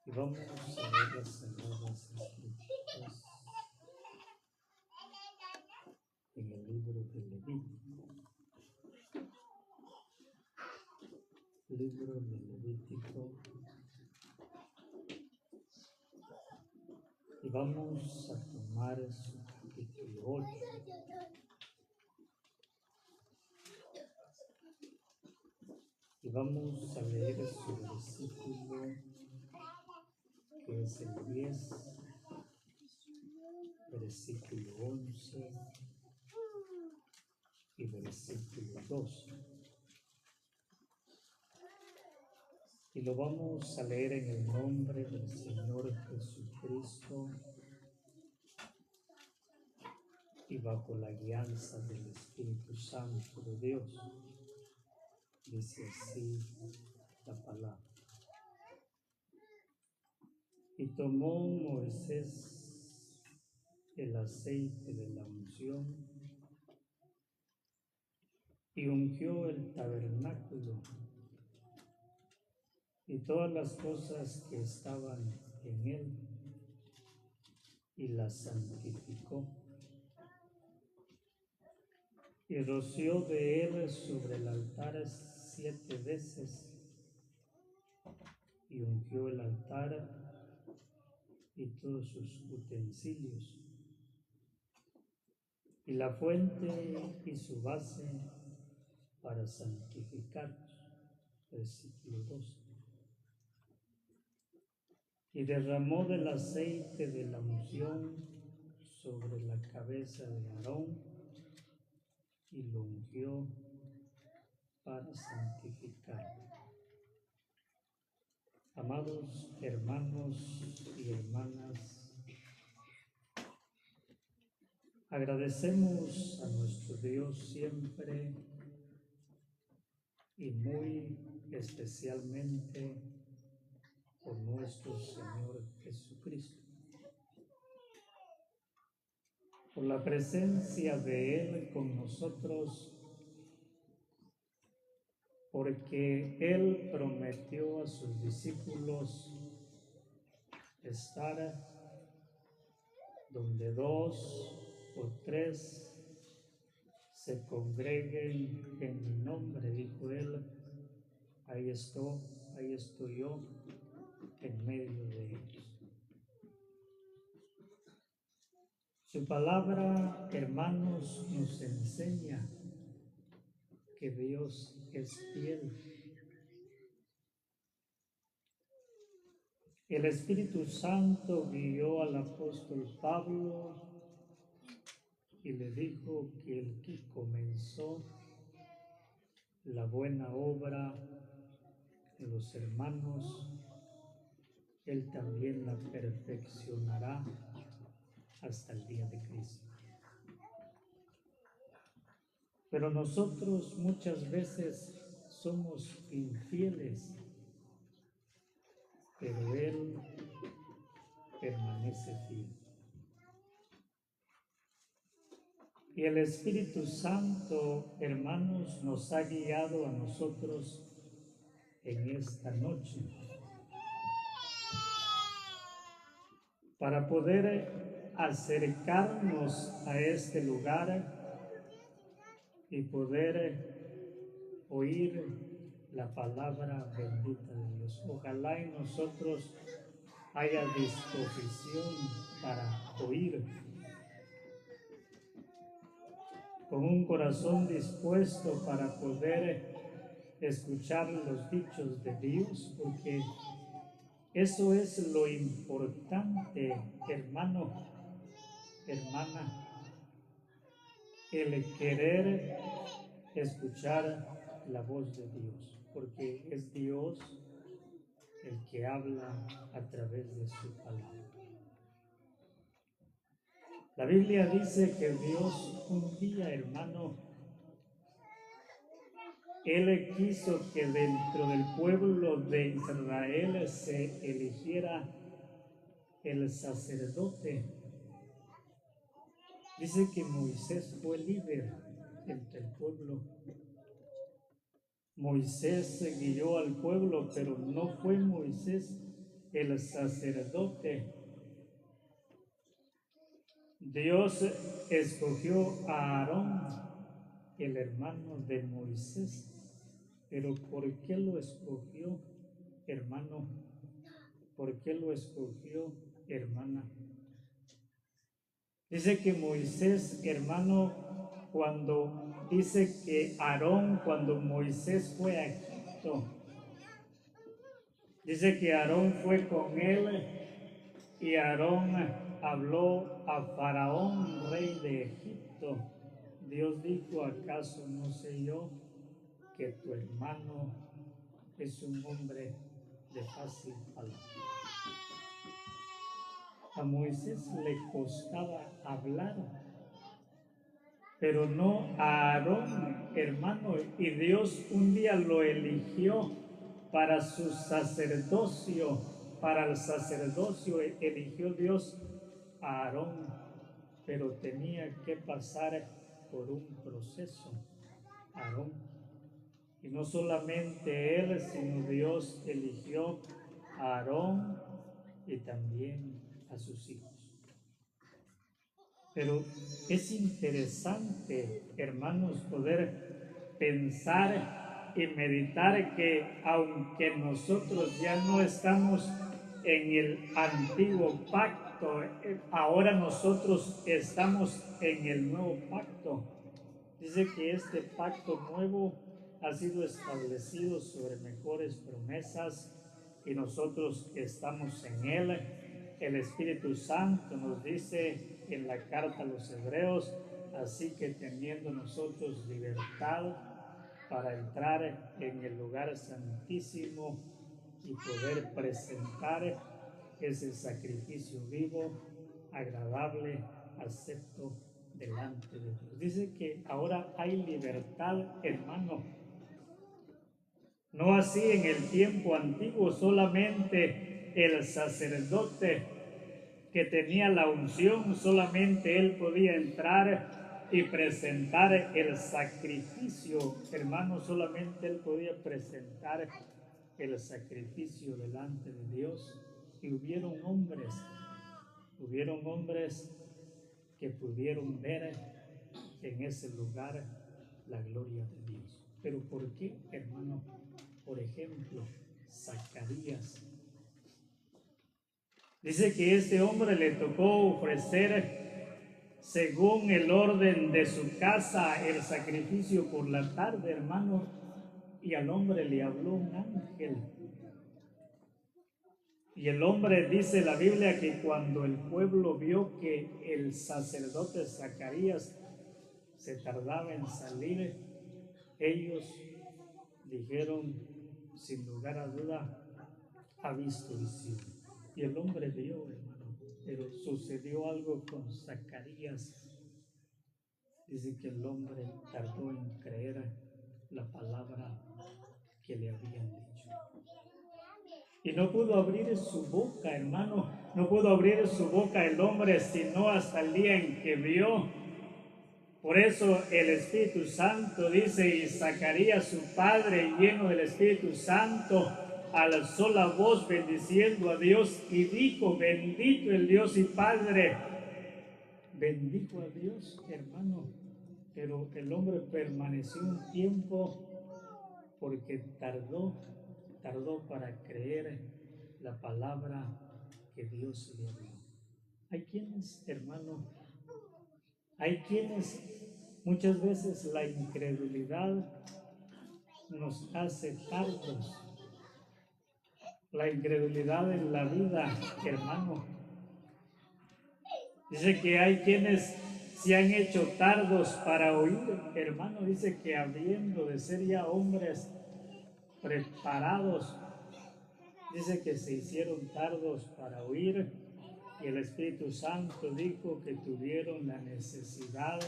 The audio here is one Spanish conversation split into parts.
Y vamos a ver las Sagradas Escrituras en el libro de Levítico. Libro de Levítico. Y vamos a tomar su capítulo 8. Y vamos a leer su versículo, que es el 10, versículo 11 y versículo 12. Y lo vamos a leer en el nombre del Señor Jesucristo y bajo la guianza del Espíritu Santo de Dios. Dice así la palabra. Y tomó Moisés el aceite de la unción y ungió el tabernáculo y todas las cosas que estaban en él, y las santificó. Y roció de él sobre el altar 7 veces, y ungió el altar y todos sus utensilios, y la fuente y su base para santificarlos. Versículo 2. Y derramó del aceite de la unción sobre la cabeza de Aarón y lo ungió para santificarlo. Amados hermanos y hermanas, agradecemos a nuestro Dios siempre y muy especialmente por nuestro Señor Jesucristo, por la presencia de Él con nosotros, porque Él prometió a sus discípulos estar donde 2 o 3 se congreguen en mi nombre, dijo Él, ahí estoy yo en medio de ellos. Su palabra, hermanos, nos enseña que Dios es fiel. El Espíritu Santo guió al apóstol Pablo y le dijo que el que comenzó la buena obra en los hermanos, Él también la perfeccionará hasta el día de Cristo. Pero nosotros muchas veces somos infieles, pero Él permanece fiel. Y el Espíritu Santo, hermanos, nos ha guiado a nosotros en esta noche para poder acercarnos a este lugar y poder oír la palabra bendita de Dios. Ojalá en nosotros haya disposición para oír, con un corazón dispuesto para poder escuchar los dichos de Dios, porque eso es lo importante, hermano, hermana, el querer escuchar la voz de Dios, porque es Dios el que habla a través de su palabra. La Biblia dice que Dios un día, hermano, Él quiso que dentro del pueblo de Israel se eligiera el sacerdote. Dice que Moisés fue líder entre el pueblo. Moisés guió al pueblo, pero no fue Moisés el sacerdote, Dios escogió a Aarón, el hermano de Moisés. Pero ¿por qué lo escogió, hermano? ¿Por qué lo escogió, hermana? Dice que Moisés, hermano, dice que Aarón, cuando Moisés fue a Egipto, dice que Aarón fue con él y Aarón habló a Faraón, rey de Egipto. Dios dijo, ¿acaso no sé yo que tu hermano es un hombre de fácil palabra? A Moisés le costaba hablar, pero no a Aarón, hermano. Y Dios un día lo eligió para su sacerdocio. Para el sacerdocio eligió Dios a Aarón, pero tenía que pasar por un proceso, Aarón. Y no solamente él, sino Dios eligió a Aarón y también a sus hijos. Pero es interesante, hermanos, poder pensar y meditar que aunque nosotros ya no estamos en el antiguo pacto, ahora nosotros estamos en el nuevo pacto. Dice que este pacto nuevo ha sido establecido sobre mejores promesas y nosotros estamos en él. El Espíritu Santo nos dice en la carta a los Hebreos, así que teniendo nosotros libertad para entrar en el lugar santísimo y poder presentar ese sacrificio vivo, agradable, acepto delante de Dios. Dice que ahora hay libertad, hermano. No así en el tiempo antiguo, solamente el sacerdote que tenía la unción, solamente él podía entrar y presentar el sacrificio. Hermano, solamente él podía presentar el sacrificio delante de Dios. Y hubieron hombres que pudieron ver en ese lugar la gloria de Dios. Pero ¿por qué, hermano? Por ejemplo, Zacarías. Dice que este hombre le tocó ofrecer, según el orden de su casa, el sacrificio por la tarde, hermano, y al hombre le habló un ángel. Y el hombre, dice la Biblia, que cuando el pueblo vio que el sacerdote Zacarías se tardaba en salir, ellos dijeron, sin lugar a duda, ha visto visión. Y el hombre vio, hermano, pero sucedió algo con Zacarías. Dice que el hombre tardó en creer la palabra que le habían dicho. Y no pudo abrir su boca, hermano, no pudo abrir su boca el hombre, sino hasta el día en que vio. Por eso el Espíritu Santo dice, y Zacarías su padre, lleno del Espíritu Santo, alzó la voz bendiciendo a Dios y dijo, bendito el Dios y Padre. Bendijo a Dios, hermano, pero el hombre permaneció un tiempo porque tardó para creer la palabra que Dios le habló. Hay quienes, hermano, muchas veces la incredulidad nos hace tardos. La incredulidad en la vida, hermano. Dice que hay quienes se han hecho tardos para oír, hermano. Dice que habiendo de ser ya hombres preparados, dice que se hicieron tardos para oír, y el Espíritu Santo dijo que tuvieron la necesidad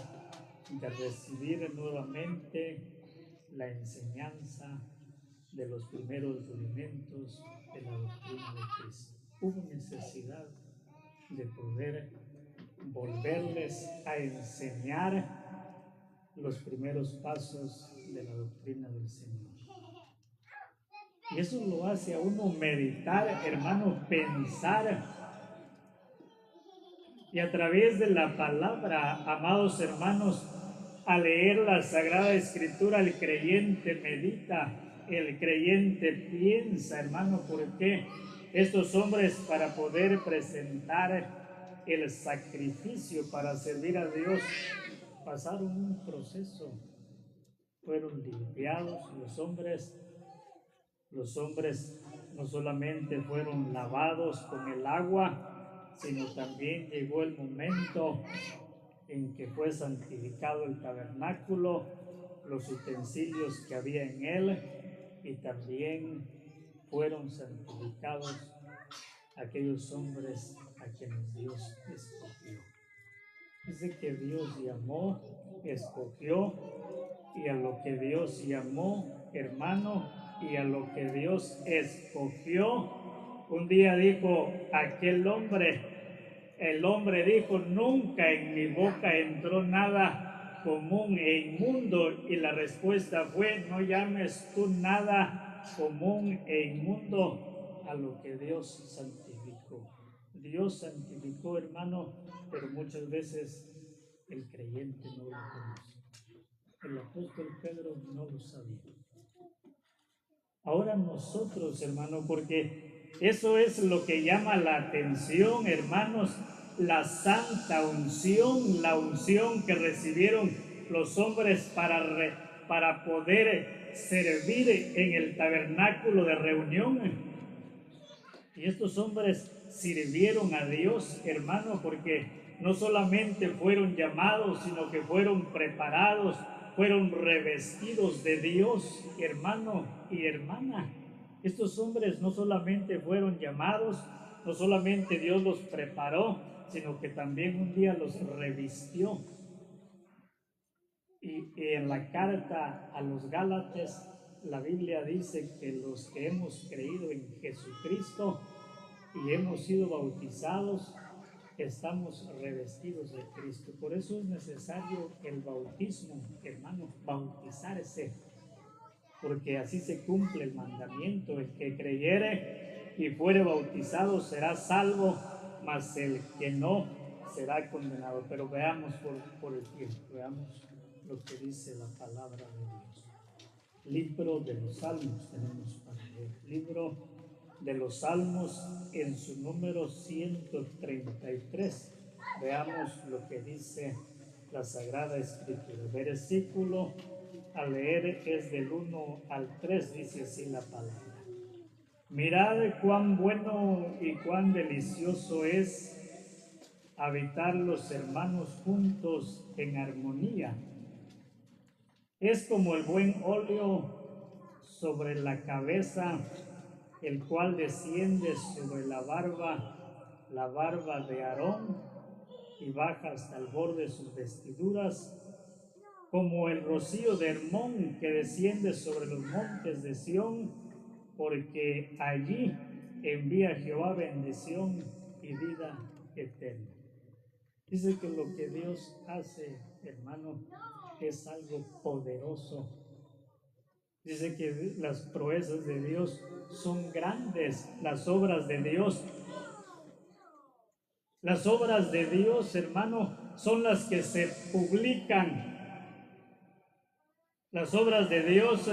de recibir nuevamente la enseñanza de los primeros rudimentos de la doctrina de Cristo. Hubo necesidad de poder volverles a enseñar los primeros pasos de la doctrina del Señor. Y eso lo hace a uno meditar, hermano, pensar. Y a través de la palabra, amados hermanos, al leer la Sagrada Escritura, el creyente medita, el creyente piensa, hermano, ¿por qué? Estos hombres, para poder presentar el sacrificio para servir a Dios, pasaron un proceso, fueron limpiados los hombres no solamente fueron lavados con el agua, sino también llegó el momento en que fue santificado el tabernáculo, los utensilios que había en él, y también fueron santificados aquellos hombres a quienes Dios escogió. Dice que Dios llamó, escogió, y a lo que Dios llamó, hermano, y a lo que Dios escogió, un día dijo aquel hombre, el hombre dijo, nunca en mi boca entró nada común e inmundo, y la respuesta fue, no llames tú nada común e inmundo a lo que Dios santificó. Dios santificó, hermano, pero muchas veces el creyente no lo conoce. El apóstol Pedro no lo sabía. Ahora nosotros, hermano, porque eso es lo que llama la atención, hermanos, la santa unción, la unción que recibieron los hombres para poder servir en el tabernáculo de reunión. Y estos hombres sirvieron a Dios, hermano, porque no solamente fueron llamados, sino que fueron preparados, fueron revestidos de Dios, hermano y hermana. Estos hombres no solamente fueron llamados, no solamente Dios los preparó, sino que también un día los revistió. Y en la carta a los Gálatas, la Biblia dice que los que hemos creído en Jesucristo y hemos sido bautizados, estamos revestidos de Cristo. Por eso es necesario el bautismo, hermano, bautizarse, porque así se cumple el mandamiento. El que creyere y fuere bautizado será salvo, mas el que no será condenado. Pero veamos por el tiempo, veamos lo que dice la palabra de Dios. Libro de los Salmos tenemos para leer. Libro de los Salmos en su número 133. Veamos lo que dice la Sagrada Escritura. El versículo a leer es del 1 al 3, dice así la palabra. Mirad cuán bueno y cuán delicioso es habitar los hermanos juntos en armonía. Es como el buen óleo sobre la cabeza, el cual desciende sobre la barba de Aarón, y baja hasta el borde de sus vestiduras, como el rocío de Hermón que desciende sobre los montes de Sión, porque allí envía Jehová bendición y vida eterna. Dice que lo que Dios hace, hermano, es algo poderoso. Dice que las proezas de Dios son grandes, las obras de Dios. Las obras de Dios, hermano, son las que se publican. Las obras de Dios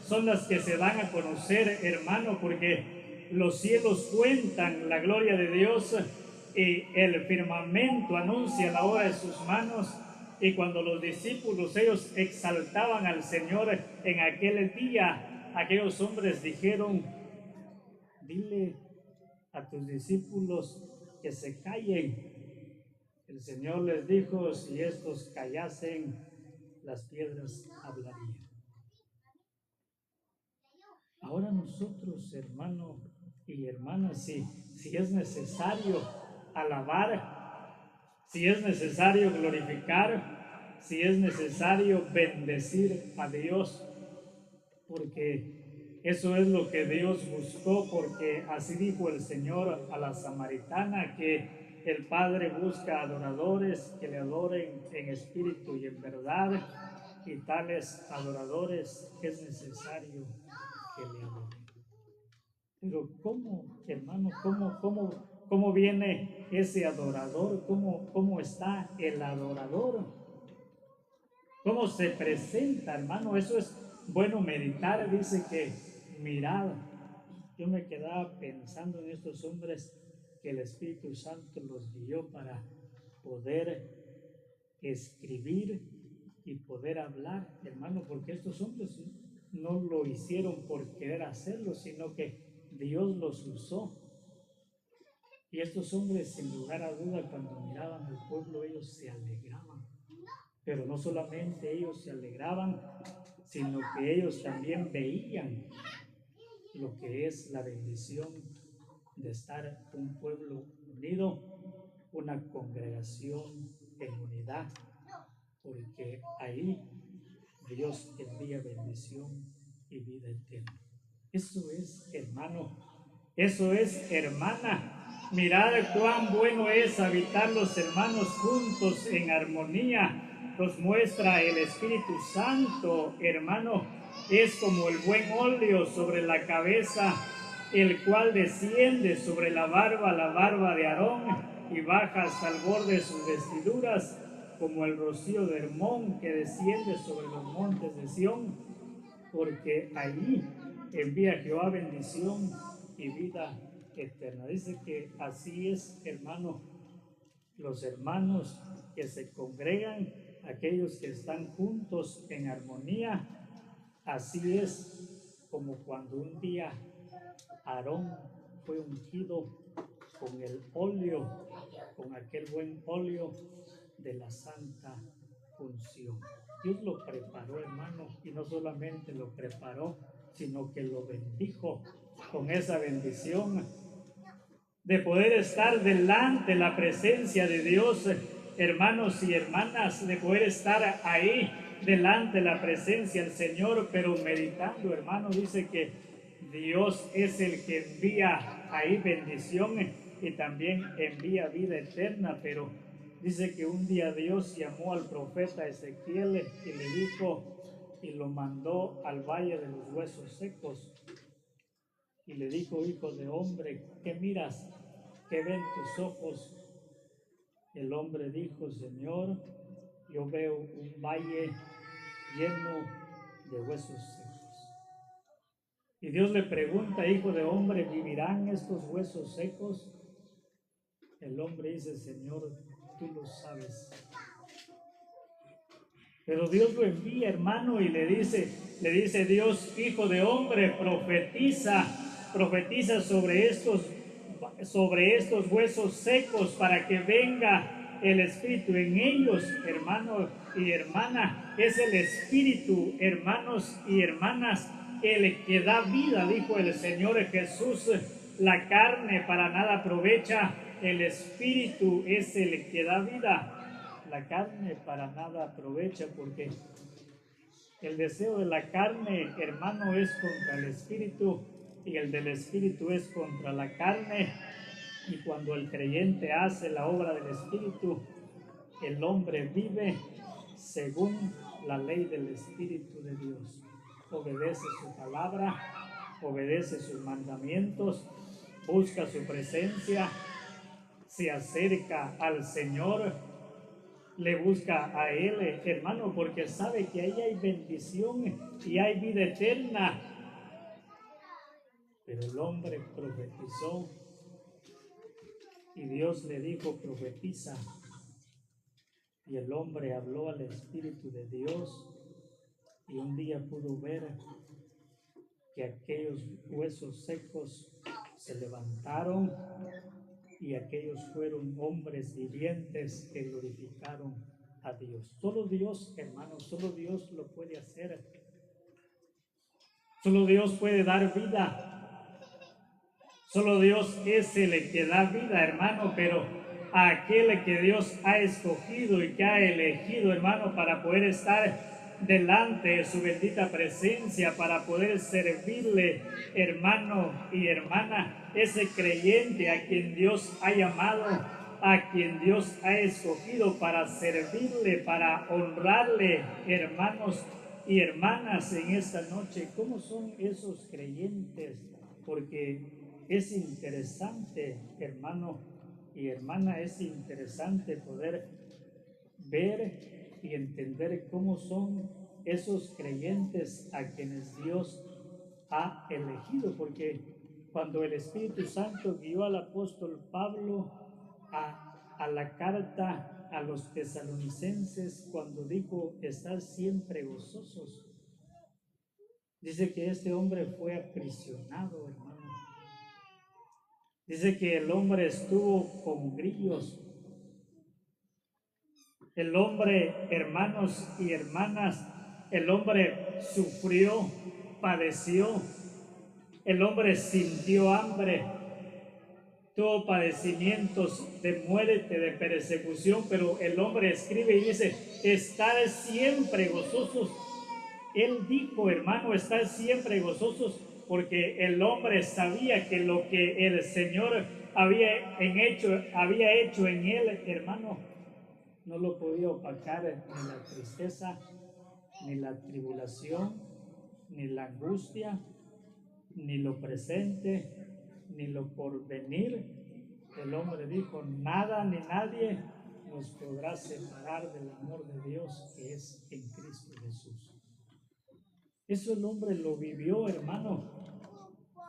son las que se dan a conocer, hermano, porque los cielos cuentan la gloria de Dios y el firmamento anuncia la obra de sus manos. Y cuando los discípulos, ellos exaltaban al Señor en aquel día, aquellos hombres dijeron, dile a tus discípulos que se callen. El Señor les dijo, si estos callasen, las piedras hablarían. Ahora nosotros, hermano y hermana, si es necesario alabar, si es necesario glorificar, si es necesario bendecir a Dios, porque eso es lo que Dios buscó, porque así dijo el Señor a la samaritana, que el Padre busca adoradores que le adoren en espíritu y en verdad, y tales adoradores es necesario que le adoren. Pero ¿cómo, hermano? ¿Cómo viene ese adorador? ¿Cómo está el adorador? ¿Cómo se presenta, hermano? Eso es bueno meditar. Dice que, mirad, yo me quedaba pensando en estos hombres que el Espíritu Santo los guió para poder escribir y poder hablar, hermano, porque estos hombres no lo hicieron por querer hacerlo, sino que Dios los usó. Y estos hombres, sin lugar a duda, cuando miraban al pueblo, ellos se alegraban. Pero no solamente ellos se alegraban, sino que ellos también veían lo que es la bendición de estar un pueblo unido, una congregación en unidad, porque ahí Dios envía bendición y vida eterna. Eso es, hermano, eso es, hermana. Mirad cuán bueno es habitar los hermanos juntos en armonía. Nos muestra el Espíritu Santo, hermano. Es como el buen óleo sobre la cabeza, el cual desciende sobre la barba de Aarón, y baja hasta el borde de sus vestiduras, como el rocío de Hermón que desciende sobre los montes de Sión, porque allí envía Jehová bendición y vida eterna. Dice que así es, hermano, los hermanos que se congregan, aquellos que están juntos en armonía, así es como cuando un día Aarón fue ungido con el óleo, con aquel buen óleo de la santa unción. Dios lo preparó, hermano, y no solamente lo preparó, sino que lo bendijo con esa bendición de poder estar delante de la presencia de Dios, hermanos y hermanas, de poder estar ahí delante de la presencia del Señor, pero meditando, hermano, dice que Dios es el que envía ahí bendición y también envía vida eterna, pero dice que un día Dios llamó al profeta Ezequiel y le dijo, y lo mandó al valle de los huesos secos, y le dijo: hijo de hombre, ¿qué miras? ¿Qué ven tus ojos? El hombre dijo: Señor, yo veo un valle lleno de huesos secos. Y Dios le pregunta: hijo de hombre, ¿vivirán estos huesos secos? El hombre dice: Señor, tú lo sabes. Pero Dios lo envía, hermano, y le dice Dios: hijo de hombre, profetiza sobre estos huesos secos, para que venga el Espíritu en ellos, hermano y hermana. Es el Espíritu, hermanos y hermanas, el que da vida, dijo el Señor Jesús. La carne para nada aprovecha, el Espíritu es el que da vida. La carne para nada aprovecha, porque el deseo de la carne, hermano, es contra el Espíritu, y el del Espíritu es contra la carne. Y cuando el creyente hace la obra del Espíritu, el hombre vive según la ley del Espíritu de Dios. Obedece su palabra, obedece sus mandamientos, busca su presencia, se acerca al Señor, le busca a Él, hermano, porque sabe que ahí hay bendición y hay vida eterna. Pero el hombre profetizó y Dios le dijo: profetiza. Y el hombre habló al Espíritu de Dios, y un día pudo ver que aquellos huesos secos se levantaron, y aquellos fueron hombres vivientes que glorificaron a Dios. Solo Dios, hermanos, solo Dios lo puede hacer. Solo Dios puede dar vida. Solo Dios es el que da vida, hermano, pero a aquel que Dios ha escogido y que ha elegido, hermano, para poder estar delante de su bendita presencia, para poder servirle, hermano y hermana, ese creyente a quien Dios ha llamado, a quien Dios ha escogido para servirle, para honrarle, hermanos y hermanas, en esta noche. ¿Cómo son esos creyentes? porque es interesante, hermano y hermana, es interesante poder ver y entender cómo son esos creyentes a quienes Dios ha elegido, porque cuando el Espíritu Santo guió al apóstol Pablo a la carta a los tesalonicenses, cuando dijo: estar siempre gozosos, dice que este hombre fue aprisionado, hermano. Dice que el hombre estuvo con grillos. El hombre, hermanos y hermanas, el hombre sufrió, padeció. El hombre sintió hambre, tuvo padecimientos de muerte, de persecución, pero el hombre escribe y dice: estar siempre gozosos. Él dijo, hermano, estar siempre gozosos, porque el hombre sabía que lo que el Señor había hecho en él, hermano, no lo podía opacar ni la tristeza, ni la tribulación, ni la angustia, ni lo presente, ni lo porvenir. El hombre dijo: nada ni nadie nos podrá separar del amor de Dios que es en Cristo Jesús. Eso el hombre lo vivió, hermano.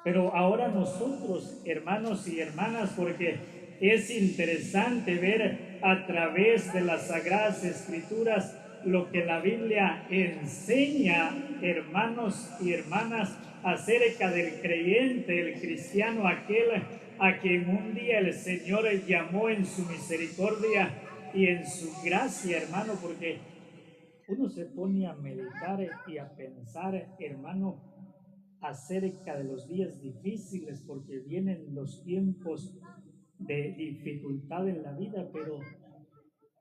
Pero ahora nosotros, hermanos y hermanas, porque es interesante ver a través de las Sagradas Escrituras lo que la Biblia enseña, hermanos y hermanas, acerca del creyente, el cristiano, aquel a quien un día el Señor llamó en su misericordia y en su gracia, hermano, porque uno se pone a meditar y a pensar, hermano, acerca de los días difíciles, porque vienen los tiempos de dificultad en la vida, pero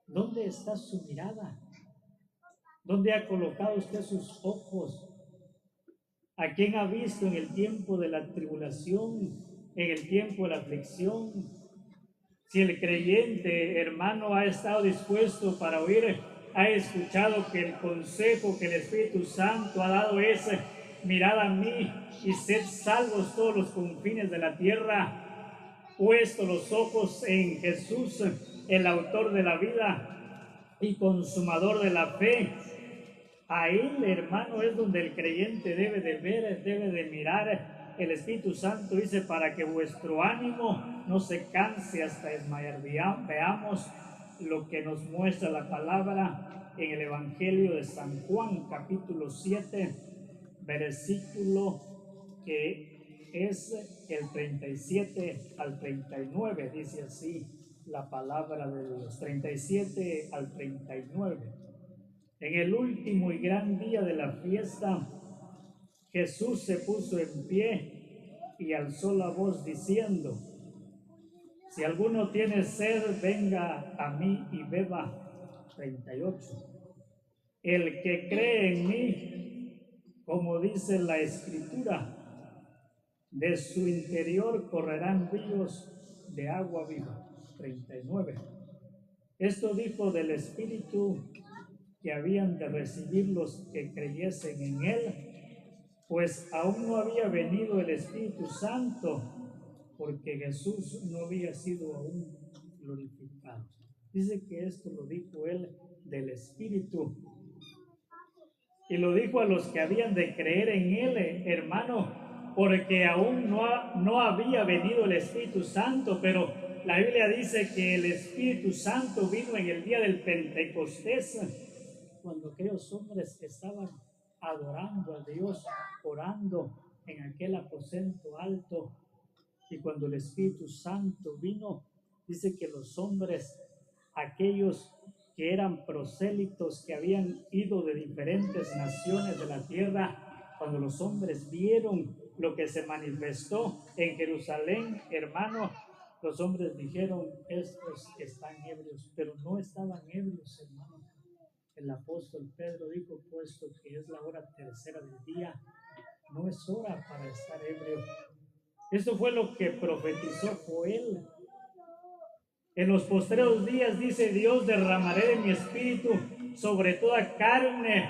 ¿dónde está su mirada? ¿Dónde ha colocado usted sus ojos? ¿A quién ha visto en el tiempo de la tribulación, en el tiempo de la aflicción? Si el creyente, hermano, ha estado dispuesto para oír, ha escuchado que el consejo que el Espíritu Santo ha dado es: mirad a mí y sed salvos todos los confines de la tierra, puesto los ojos en Jesús, el autor de la vida y consumador de la fe. A él, hermano, es donde el creyente debe de ver, debe de mirar. El Espíritu Santo dice: para que vuestro ánimo no se canse hasta desmayar. Veamos lo que nos muestra la palabra en el Evangelio de San Juan, capítulo 7, versículo que es el 37 al 39. Dice así la palabra de Dios, 37 al 39. En el último y gran día de la fiesta, Jesús se puso en pie y alzó la voz diciendo: si alguno tiene sed, venga a mí y beba. 38. El que cree en mí, como dice la Escritura, de su interior correrán ríos de agua viva. 39. Esto dijo del Espíritu que habían de recibir los que creyesen en él, pues aún no había venido el Espíritu Santo, porque Jesús no había sido aún glorificado. Dice que esto lo dijo él del Espíritu, y lo dijo a los que habían de creer en él, hermano, porque aún no había venido el Espíritu Santo. Pero la Biblia dice que el Espíritu Santo vino en el día del Pentecostés, cuando aquellos hombres que estaban adorando a Dios, orando en aquel aposento alto, y cuando el Espíritu Santo vino, dice que los hombres, aquellos que eran prosélitos, que habían ido de diferentes naciones de la tierra, cuando los hombres vieron lo que se manifestó en Jerusalén, hermano, los hombres dijeron: estos están ebrios. Pero no estaban ebrios, hermano. El apóstol Pedro dijo: puesto que es la hora tercera del día, no es hora para estar ebrio. Esto fue lo que profetizó Joel. En los postreros días, dice Dios, derramaré de mi espíritu sobre toda carne.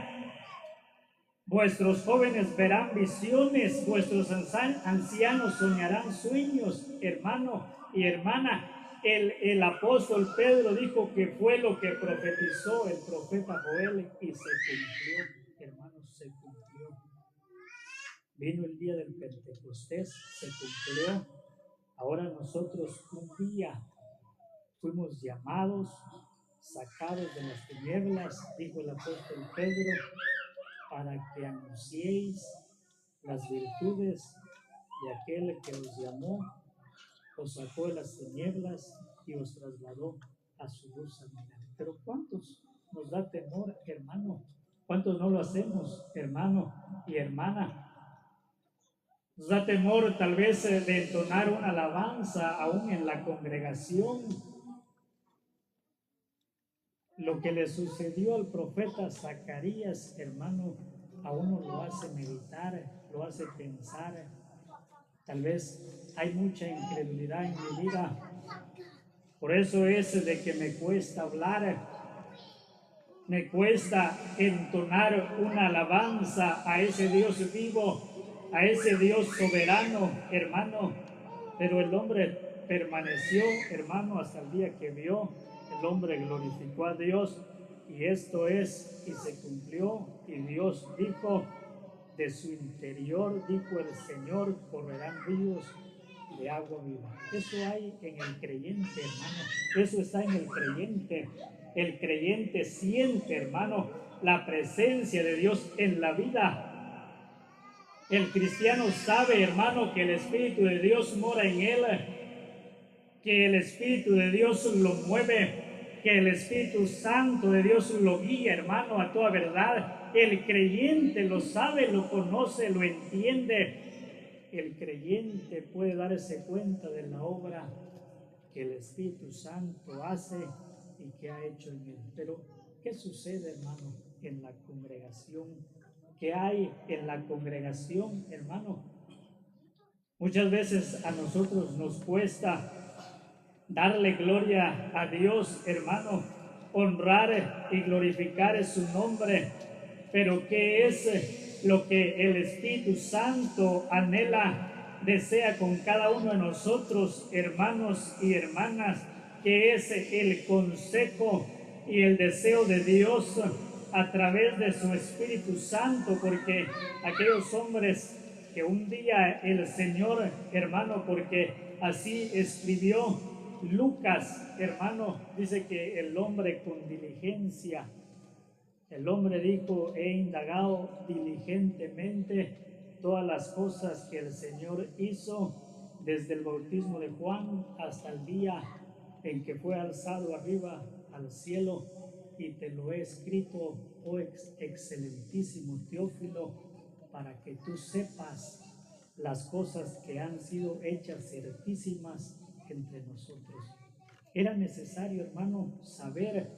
Vuestros jóvenes verán visiones, vuestros ancianos soñarán sueños, hermano y hermana. El apóstol Pedro dijo que fue lo que profetizó el profeta Joel y se cumplió, hermanos, se cumplió. Vino el día del Pentecostés, se cumplió. Ahora nosotros un día fuimos llamados, sacados de las tinieblas, dijo el apóstol Pedro, para que anunciéis las virtudes de aquel que os llamó, os sacó de las tinieblas y os trasladó a su luz admirable. Pero ¿cuántos nos da temor, hermano? ¿Cuántos no lo hacemos, hermano y hermana? Nos da temor tal vez de entonar una alabanza aún en la congregación. Lo que le sucedió al profeta Zacarías, hermano, a uno lo hace meditar, lo hace pensar. Tal vez hay mucha incredulidad en mi vida. Por eso es de que me cuesta hablar, me cuesta entonar una alabanza a ese Dios vivo, a ese Dios soberano, hermano. Pero el hombre permaneció, hermano, hasta el día que vio. El hombre glorificó a Dios y esto es, y se cumplió, y Dios dijo, de su interior, dijo el Señor, correrán ríos de agua viva. Eso hay en el creyente, hermano, eso está en el creyente. El creyente siente, hermano, la presencia de Dios en la vida. El cristiano sabe, hermano, que el Espíritu de Dios mora en él, que el Espíritu de Dios lo mueve, que el Espíritu Santo de Dios lo guía, hermano, a toda verdad. El creyente lo sabe, lo conoce, lo entiende. El creyente puede darse cuenta de la obra que el Espíritu Santo hace y que ha hecho en él. Pero, ¿qué sucede, hermano, en la congregación? ¿Qué hay en la congregación, hermano? Muchas veces a nosotros nos cuesta darle gloria a Dios, hermano, honrar y glorificar su nombre. Pero ¿qué es lo que el Espíritu Santo anhela, desea con cada uno de nosotros, hermanos y hermanas? ¿Qué es el consejo y el deseo de Dios a través de su Espíritu Santo? Porque aquellos hombres que un día el Señor, hermano, porque así escribió Lucas, hermano, dice que el hombre con diligencia, el hombre dijo, he indagado diligentemente todas las cosas que el Señor hizo desde el bautismo de Juan hasta el día en que fue alzado arriba al cielo, y te lo he escrito, oh excelentísimo Teófilo, para que tú sepas las cosas que han sido hechas certísimas entre nosotros. Era necesario, hermano, saber,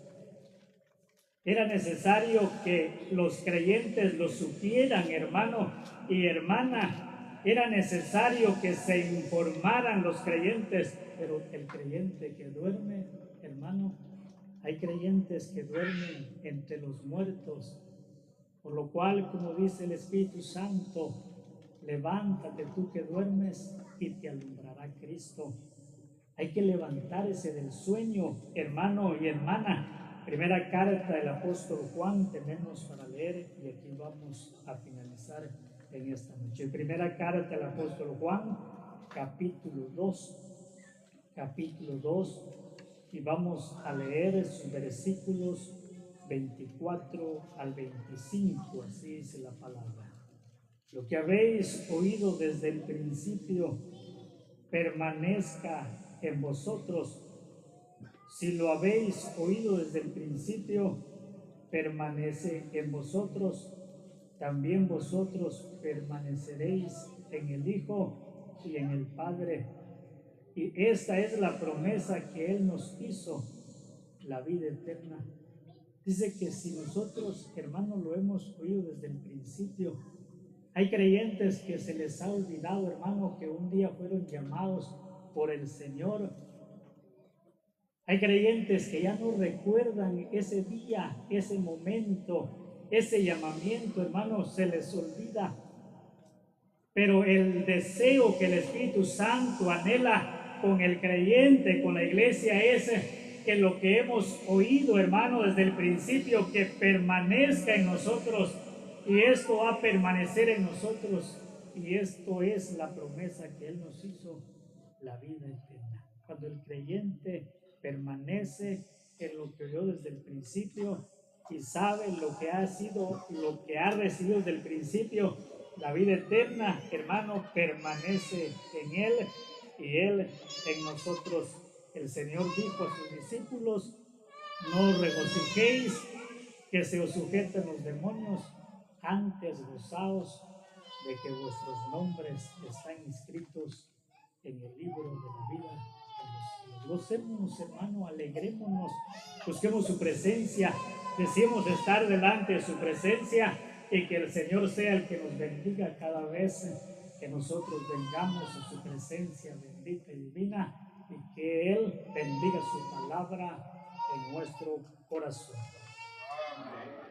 era necesario que los creyentes lo supieran, hermano y hermana, era necesario que se informaran los creyentes, pero el creyente que duerme, hermano, hay creyentes que duermen entre los muertos, por lo cual, como dice el Espíritu Santo, levántate tú que duermes y te alumbrará Cristo. Hay que levantarse del sueño, hermano y hermana. Primera carta del apóstol Juan tenemos para leer y aquí vamos a finalizar en esta noche. Primera carta del apóstol Juan, capítulo 2, y vamos a leer sus versículos 24 al 25, así dice la palabra. Lo que habéis oído desde el principio permanezca en vosotros. Si lo habéis oído desde el principio, permanece en vosotros, también vosotros permaneceréis en el Hijo y en el Padre. Y esta es la promesa que Él nos hizo, la vida eterna. Dice que si nosotros, hermanos, lo hemos oído desde el principio, hay creyentes que se les ha olvidado, hermano, que un día fueron llamados por el Señor. Hay creyentes que ya no recuerdan ese día, ese momento ese llamamiento, hermanos, se les olvida. Pero el deseo que el Espíritu Santo anhela con el creyente, con la iglesia, es que lo que hemos oído, hermano, desde el principio, que permanezca en nosotros. Y esto va a permanecer en nosotros. Y esto es la promesa que Él nos hizo, la vida eterna. Cuando el creyente permanece en lo que oyó desde el principio y sabe lo que ha sido, lo que ha recibido desde el principio, la vida eterna, hermano, permanece en Él y Él en nosotros. El Señor dijo a sus discípulos: no os regocijéis que se os sujeten los demonios, antes gozaos de que vuestros nombres están inscritos en el libro de la vida de los cielos. Gocémonos, hermano, alegrémonos, busquemos su presencia, deseemos estar delante de su presencia y que el Señor sea el que nos bendiga cada vez que nosotros vengamos a su presencia bendita y divina, y que Él bendiga su palabra en nuestro corazón. Amén.